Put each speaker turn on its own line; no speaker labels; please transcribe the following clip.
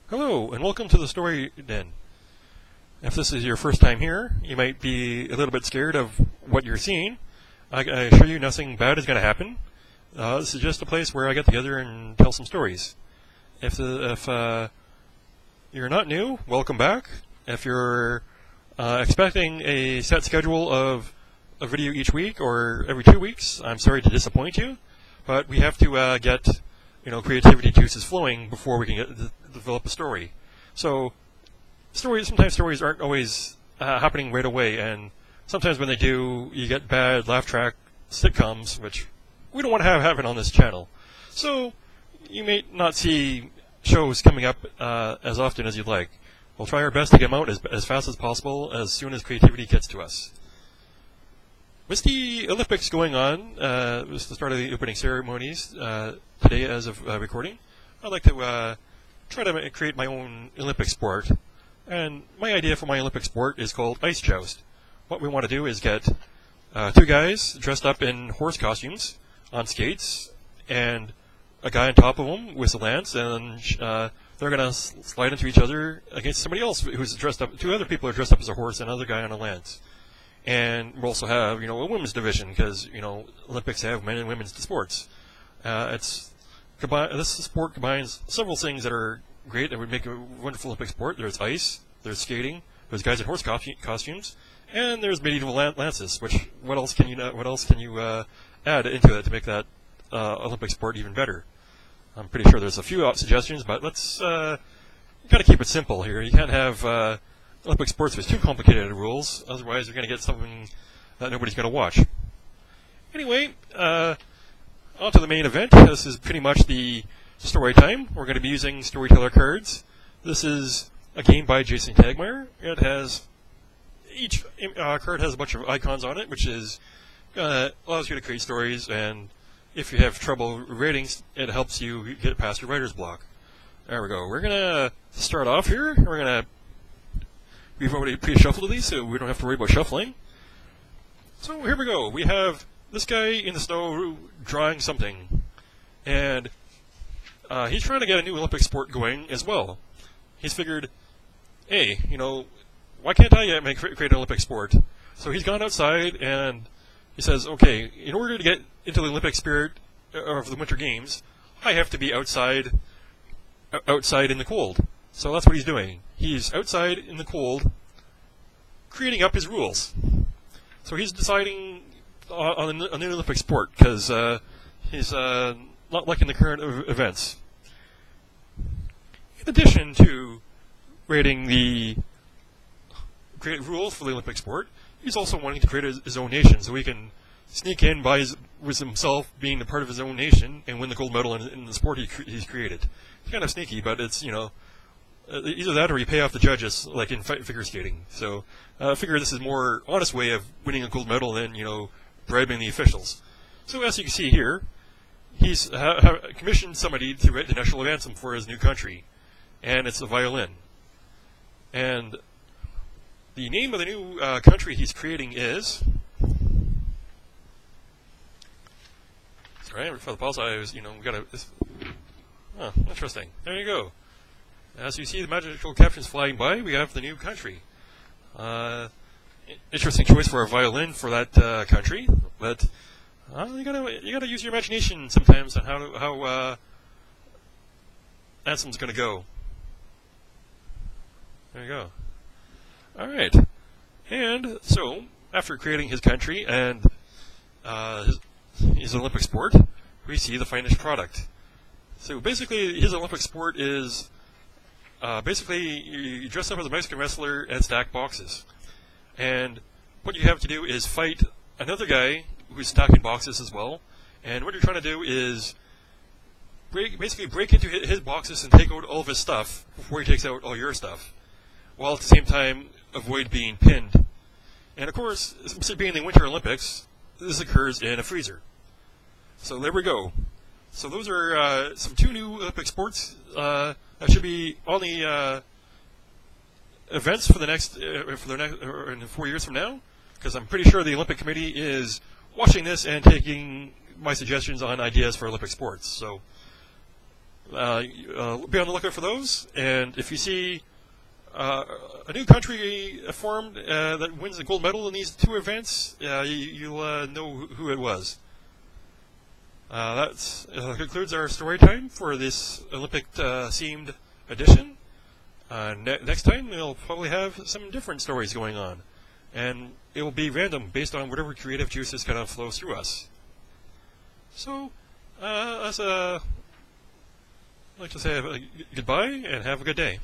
Hello, and welcome to the Storyden. If this is your first time here, you might be a little bit scared of what you're seeing. I assure you nothing bad is going to happen. This is just a place where I get together and tell some stories. If you're not new, welcome back. If you're expecting a set schedule of a video each week or every 2 weeks, I'm sorry to disappoint you, but we have to get creativity juices flowing before we can develop a story. So sometimes stories aren't always happening right away, and sometimes when they do, you get bad laugh track sitcoms, which we don't want to have happen on this channel. So you may not see shows coming up as often as you'd like. We'll try our best to get them out as fast as possible as soon as creativity gets to us. With the Olympics going on, with the start of the opening ceremonies today as of recording, I'd like to try to create my own Olympic sport. And my idea for my Olympic sport is called ice joust. What we want to do is get two guys dressed up in horse costumes on skates, and a guy on top of them with a lance, and they're going to slide into each other against somebody else who's dressed up. Two other people are dressed up as a horse, and another guy on a lance. And we'll also have, a women's division, because, Olympics have men and women's sports. This sport combines several things that are great that would make a wonderful Olympic sport. There's ice, there's skating, there's guys in horse costumes, and there's medieval lances. What else can you add into it to make that Olympic sport even better? I'm pretty sure there's a few suggestions, but let's got to keep it simple here. You can't have Olympic sports with too complicated rules, otherwise you're going to get something that nobody's going to watch. Anyway, on to the main event. This is pretty much the story time. We're going to be using storyteller cards. This is a game by Jason Tagmeyer. It has each card has a bunch of icons on it, which is allows you to create stories, and if you have trouble ratings, it helps you get past your writer's block. There we go. We're going to start off here. We've already pre-shuffled these, so we don't have to worry about shuffling. So here we go. We have this guy in the snow drawing something, and he's trying to get a new Olympic sport going as well. He's figured, hey, why can't I create an Olympic sport? So he's gone outside, and he says, okay, in order to get into the Olympic spirit of the Winter Games, I have to be outside in the cold. So that's what he's doing. He's outside in the cold, creating up his rules. So he's deciding on an Olympic sport, because he's not liking the current events. In addition to creating the rules for the Olympic sport, he's also wanting to create his own nation, so he can sneak in with himself being a part of his own nation and win the gold medal in the sport he's created. It's kind of sneaky, but it's, either that or you pay off the judges, like in figure skating. So I figure this is a more honest way of winning a gold medal than, bribing the officials. So as you can see here, he's commissioned somebody to write the national anthem for his new country, and it's a violin. And the name of the new country he's creating is... Sorry, for the pause, we got to... Oh, interesting. There you go. As you see the magical captions flying by, we have the new country. Interesting choice for a violin for that country, but you gotta use your imagination sometimes on how anthem's gonna go. There you go. All right, and so after creating his country and his Olympic sport, we see the finished product. So basically, his Olympic sport is. Basically, you dress up as a Mexican wrestler and stack boxes. And what you have to do is fight another guy who's stacking boxes as well. And what you're trying to do is basically break into his boxes and take out all of his stuff before he takes out all your stuff, while at the same time avoid being pinned. And of course, being the Winter Olympics, this occurs in a freezer. So there we go. So those are two new Olympic sports. That should be on the events for the next in 4 years from now, because I'm pretty sure the Olympic Committee is watching this and taking my suggestions on ideas for Olympic sports. So Be on the lookout for those. And if you see a new country formed that wins a gold medal in these two events, you'll know who it was. That concludes our story time for this Olympic-themed edition. Next time, we'll probably have some different stories going on. And it will be random based on whatever creative juices kind of flow through us. So, I'd like to say goodbye and have a good day.